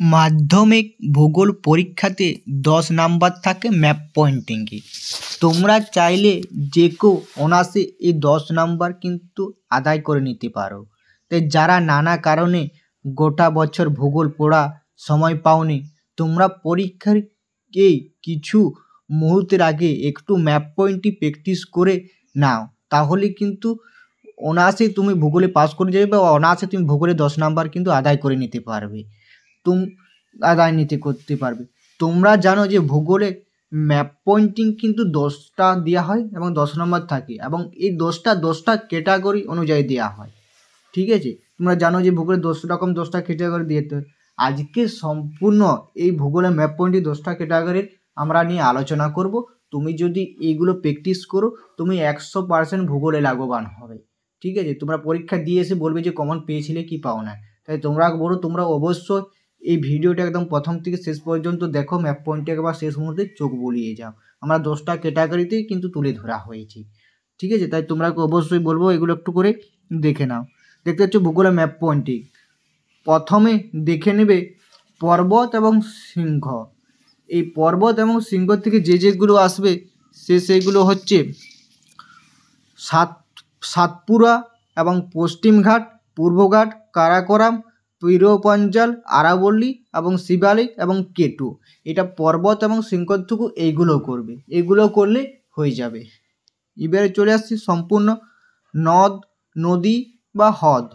মাধ্যমিক ভূগোল পরীক্ষাতে 10 নাম্বার থাকে ম্যাপ পয়েন্টিংয়ে। তোমরা চাইলে যে কেউ অনায়াসে এই 10 নাম্বার কিন্তু আদায় করে নিতে পারো। তাই যারা নানা কারণে গোটা বছর ভূগোল পড়া সময় পাওনি, তোমরা পরীক্ষার কিছু মুহূর্তের আগে একটু ম্যাপ পয়েন্টটি প্র্যাকটিস করে নাও, তাহলে কিন্তু অনায়াসে তুমি ভূগোলে পাস করে যাবে বা অনায়াসে তুমি ভূগোলে 10 নাম্বার কিন্তু আদায় করে নিতে পারবে। করতে পারবে। তোমরা জানো যে ভূগোলে ম্যাপ পয়েন্টিং কিন্তু 10টা দেওয়া হয় এবং 10 নম্বর থাকে, এবং এই 10টা ক্যাটাগরি অনুযায়ী দেওয়া হয়। ঠিক আছে, তোমরা জানো যে ভূগোলে 10টা ক্যাটাগরি দিতে হয়। আজকে সম্পূর্ণ এই ভূগোলের ম্যাপ পয়েন্টিং 10টা ক্যাটাগরির আমরা নিয়ে আলোচনা করব। তুমি যদি এইগুলো প্র্যাকটিস করো, তুমি 100% ভূগোলে লাভবান হবে। ঠিক আছে, তোমরা পরীক্ষা দিয়ে এসে বলবে যে কমন পেয়েছিলে কি পাও না। তাই তোমরা অবশ্যই এই ভিডিওটা একদম প্রথম থেকে শেষ পর্যন্ত দেখো, ম্যাপ পয়েন্টে একবার শেষ মুহূর্তে চোখ বুলিয়ে যাও। আমরা 10টা ক্যাটাগরিতেই কিন্তু তুলে ধরা হয়েছে। ঠিক আছে, তাই তোমরা অবশ্যই বলবো এগুলো একটু করে দেখে নাও। দেখতে পাচ্ছ ভূগোলের ম্যাপ পয়েন্টিং। প্রথমে দেখে নেবে পর্বত এবং সিংহ। এই পর্বত এবং সিংহ থেকে যেগুলো আসবে সেইগুলো হচ্ছে সাতপুরা এবং পশ্চিমঘাট, পূর্বঘাট, কারাকোরাম, পীরপঞ্জাল, আরাবল্লী এবং শিবালিক এবং কেটু। এটা পর্বত এবং শৃঙ্গটুকু এইগুলো করবে, এগুলো করলে হয়ে যাবে। এবারে চলে আসছি সম্পূর্ণ নদ, নদী বা হ্রদ।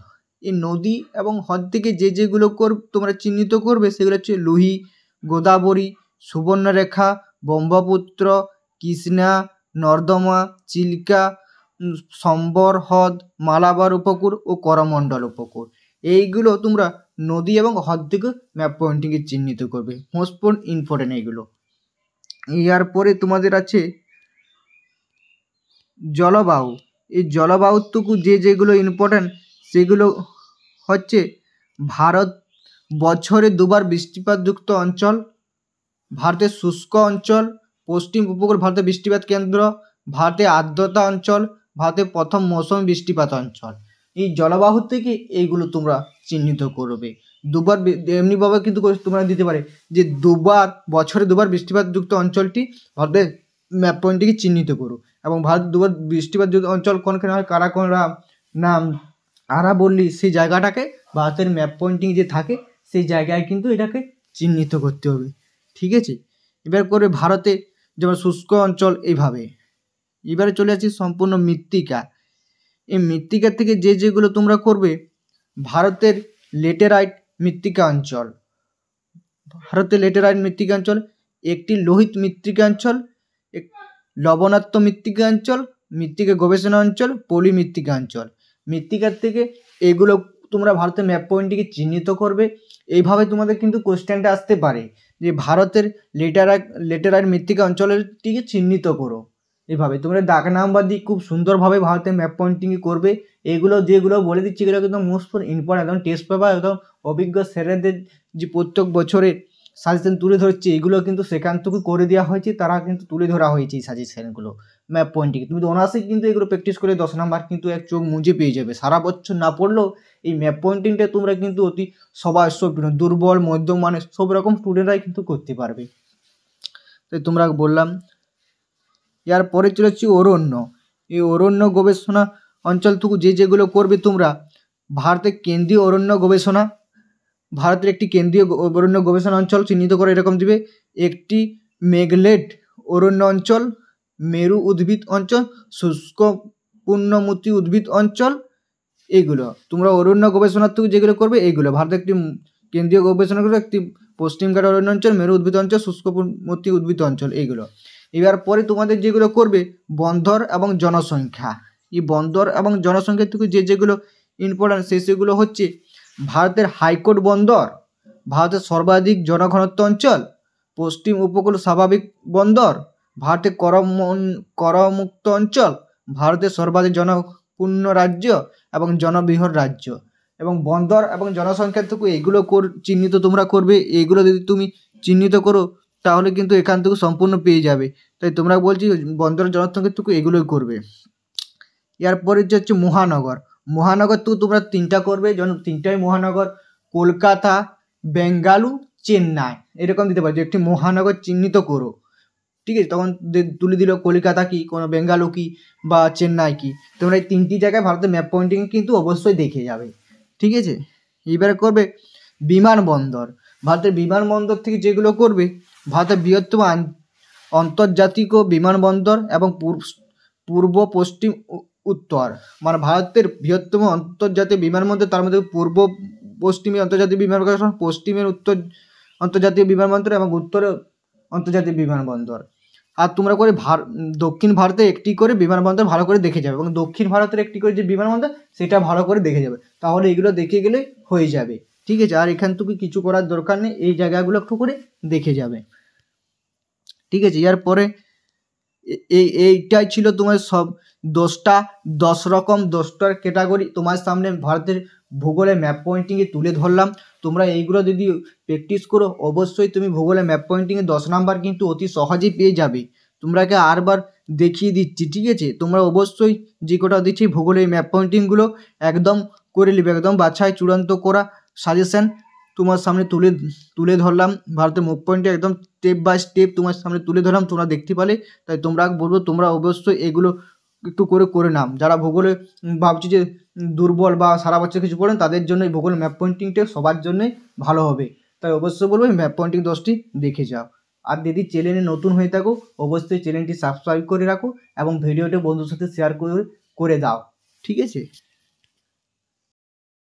এই নদী এবং হ্রদ থেকে যেগুলো তোমরা চিহ্নিত করবে সেগুলো হচ্ছে লুহি, গোদাবরী, সুবর্ণরেখা, ব্রহ্মপুত্র, কৃষ্ণা, নর্দমা, চিল্কা, সম্বর হ্রদ, মালাবার উপকূল ও করমণ্ডল উপকূল। এইগুলো তোমরা নদী এবং হ্রদ থেকে ম্যাপ পয়েন্টিংয়ে চিহ্নিত করবে। মোস্ট ইম্পর্টেন্ট এইগুলো। এরপরে তোমাদের আছে জলবায়ু। এই জলবায়ুটুকু যেগুলো ইম্পর্টেন্ট সেগুলো হচ্ছে ভারত বছরে দুবার বৃষ্টিপাতযুক্ত অঞ্চল, ভারতের শুষ্ক অঞ্চল, পশ্চিম উপকূল ভারতের বৃষ্টিপাত কেন্দ্র, ভারতের আর্দ্রতা অঞ্চল, ভারতের প্রথম মৌসুমী বৃষ্টিপাত অঞ্চল। এই জলবায়ু থেকে এইগুলো তোমরা চিহ্নিত করবে। দুবার এমনিভাবে কিন্তু তোমরা দিতে পারে যে বছরে দুবার বৃষ্টিপাতযুক্ত অঞ্চলটি ভারতের ম্যাপ পয়েন্টটিকে চিহ্নিত করো, এবং ভারত দুবার বৃষ্টিপাতযুক্ত অঞ্চল কোনখানে হয়, কারাকোরাম না আরাবল্লী, সেই জায়গাটাকে ভারতের ম্যাপ পয়েন্টিং যে থাকে সেই জায়গায় কিন্তু এটাকে চিহ্নিত করতে হবে। ঠিক আছে, এবার করে ভারতে যেমন শুষ্ক অঞ্চল এইভাবে। এবারে চলে আসছি সম্পূর্ণ মৃত্তিকা। এই মৃত্তিকার থেকে যেগুলো তোমরা করবে, ভারতের লেটেরাইট মৃত্তিকা অঞ্চল। ভারতের লেটেরাইট মৃত্তিকা অঞ্চল একটি লোহিত মৃত্তিকা অঞ্চল, লবণাক্ত মৃত্তিকা অঞ্চল, মৃত্তিকা গবেষণা অঞ্চল, পলি মৃত্তিকা অঞ্চল। মৃত্তিকার থেকে এগুলো তোমরা ভারতের ম্যাপ পয়েন্টটিকে চিহ্নিত করবে। এইভাবে তোমাদের কিন্তু কোশ্চেনটা আসতে পারে যে ভারতের লেটেরাইট মৃত্তিকা অঞ্চলটিকে চিহ্নিত করো। এইভাবে তোমরা দাগ নাম্বার দিয়ে খুব সুন্দরভাবে ভারতের ম্যাপ পয়েন্টিং করবে। এগুলো যেগুলো বলে দিচ্ছি এগুলো একদম মোস্ট ইম্পর্টেন্ট, একদম টেস্ট পেপার, একদম অভিজ্ঞ স্যারেদের যে প্রত্যেক বছরে সাজেশন তুলে ধরছে, এগুলো কিন্তু সেখান থেকে করে দেওয়া হয়েছে, তারা কিন্তু তুলে ধরা হয়েছে এই সাজেশনগুলো ম্যাপ পয়েন্টিং। তুমি তো অনায়াসেই কিন্তু এগুলো প্র্যাকটিস করে 10 নাম্বার কিন্তু এক চোখ মুজে পেয়ে যাবে। সারা বছর না পড়লেও এই ম্যাপ পয়েন্টিংটা তোমরা কিন্তু অতি সব দুর্বল, মধ্যম মানের সব রকম স্টুডেন্টরাই কিন্তু করতে পারবে। তাই তোমরা বললাম। এরপরে চলে যাচ্ছি অরণ্য। এই অরণ্য গবেষণা অঞ্চলটুকু যেগুলো করবে তোমরা, ভারতের কেন্দ্রীয় অরণ্য গবেষণা, ভারতের একটি কেন্দ্রীয় অরণ্য গবেষণা অঞ্চল চিহ্নিত করে এরকম দিবে। একটি মেঘলেট অরণ্য অঞ্চল, মেরু উদ্ভিদ অঞ্চল, শুষ্ক পূর্ণমোচী উদ্ভিদ অঞ্চল। এইগুলো তোমরা অরণ্য গবেষণার থেকে যেগুলো করবে এইগুলো। ভারতের একটি কেন্দ্রীয় গবেষণা করবে একটি পশ্চিমঘাট অরণ্য অঞ্চল, মেরু উদ্ভিদ অঞ্চল, শুষ্ক পূর্ণমোচী উদ্ভিদ অঞ্চল এইগুলো। এবার পরে তোমাদের যেগুলো করবে বন্দর এবং জনসংখ্যা। এই বন্দর এবং জনসংখ্যার থেকে যেগুলো ইম্পর্টেন্ট সেগুলো হচ্ছে ভারতের হাইকোর্ট বন্দর, ভারতের সর্বাধিক জনঘনত্ব অঞ্চল, পশ্চিম উপকূল স্বাভাবিক বন্দর, ভারতের করমুক্ত অঞ্চল, ভারতের সর্বাধিক জনপূর্ণ রাজ্য এবং জনবৃহৎ রাজ্য। এবং বন্দর এবং জনসংখ্যার থেকে এইগুলো চিহ্নিত তোমরা করবে। এইগুলো যদি তুমি চিহ্নিত করো তাহলে কিন্তু এখান থেকে সম্পূর্ণ পেয়ে যাবে। তাই তোমরা বলছি বন্দর জনসংখ্যার থেকে এগুলোই করবে। এরপরে যে হচ্ছে মহানগর। মহানগর তো তোমরা 3টা করবে, যেমন 3টাই মহানগর: কলকাতা, বেঙ্গালুরু, চেন্নাই এরকম দিতে পারো, যে একটি মহানগর চিহ্নিত করো, ঠিক আছে। তখন তুলে দিল কলকাতা কি, কোনো বেঙ্গালু কি, বা চেন্নাই কি। তোমরা এই 3টি জায়গায় ভারতের ম্যাপ পয়েন্টিং কিন্তু অবশ্যই দেখে যাবে, ঠিক আছে। এবারে করবে বিমানবন্দর। ভারতের বিমানবন্দর থেকে যেগুলো করবে, ভারতের বৃহত্তম আন্তর্জাতিক বিমানবন্দর এবং পূর্ব পশ্চিম উত্তর, মানে ভারতের বৃহত্তম আন্তর্জাতিক বিমানবন্দর, তার মধ্যে পূর্ব পশ্চিমে আন্তর্জাতিক বিমানবন্দর, পশ্চিমের উত্তর আন্তর্জাতিক বিমানবন্দর এবং উত্তরে আন্তর্জাতিক বিমানবন্দর। আর তোমরা করে দক্ষিণ ভারতে একটি করে বিমানবন্দর ভালো করে দেখে যাবে, এবং দক্ষিণ ভারতের একটি করে যে বিমানবন্দর সেটা ভালো করে দেখে যাবে, তাহলে এগুলো দেখে গেলে হয়ে যাবে, ঠিক আছে। আর এখান থেকে কিছু করার দরকার নেই, এই জায়গাগুলো একটু করে দেখে যাবে, ঠিক আছে। এরপরে এইটাই ছিল তোমার সব 10টার ক্যাটাগরি তোমার সামনে ভারতের ভূগোলে ম্যাপ পয়েন্টিংয়ে তুলে ধরলাম। তোমরা এইগুলো যদি প্র্যাকটিস করো, অবশ্যই তুমি ভূগোলে ম্যাপ পয়েন্টিংয়ে 10 নাম্বার কিন্তু অতি সহজেই পেয়ে যাবে। তোমরাকে আরবার দেখিয়ে দিচ্ছি, ঠিক আছে। তোমরা অবশ্যই যে কটা দিচ্ছি ভূগোলে ম্যাপ পয়েন্টিংগুলো একদম করে নেবে, একদম বাছাই চূড়ান্ত করা সাজেশন তোমার সামনে তুলে ধরলাম। ভারতের ম্যাপ পয়েন্টে একদম স্টেপ বাই স্টেপ তোমার সামনে তুলে ধরলাম, তোমরা দেখতে পালে। তাই তোমরা বলবো তোমরা অবশ্যই এগুলো একটু করে নাম। যারা ভূগোলে ভাবছি যে দুর্বল বা সারা বছর কিছু পড়েন, তাদের জন্য এই ভূগোল ম্যাপ পয়েন্টিংটা সবার জন্যই ভালো হবে। তাই অবশ্যই বলবো এই ম্যাপ পয়েন্টিং 10টি দেখে যাও। আর যদি চ্যানেলে নতুন হয়ে থাকো, অবশ্যই চ্যানেলটি সাবস্ক্রাইব করে রাখো এবং ভিডিওটি বন্ধুর সাথে শেয়ার করে দাও, ঠিক আছে।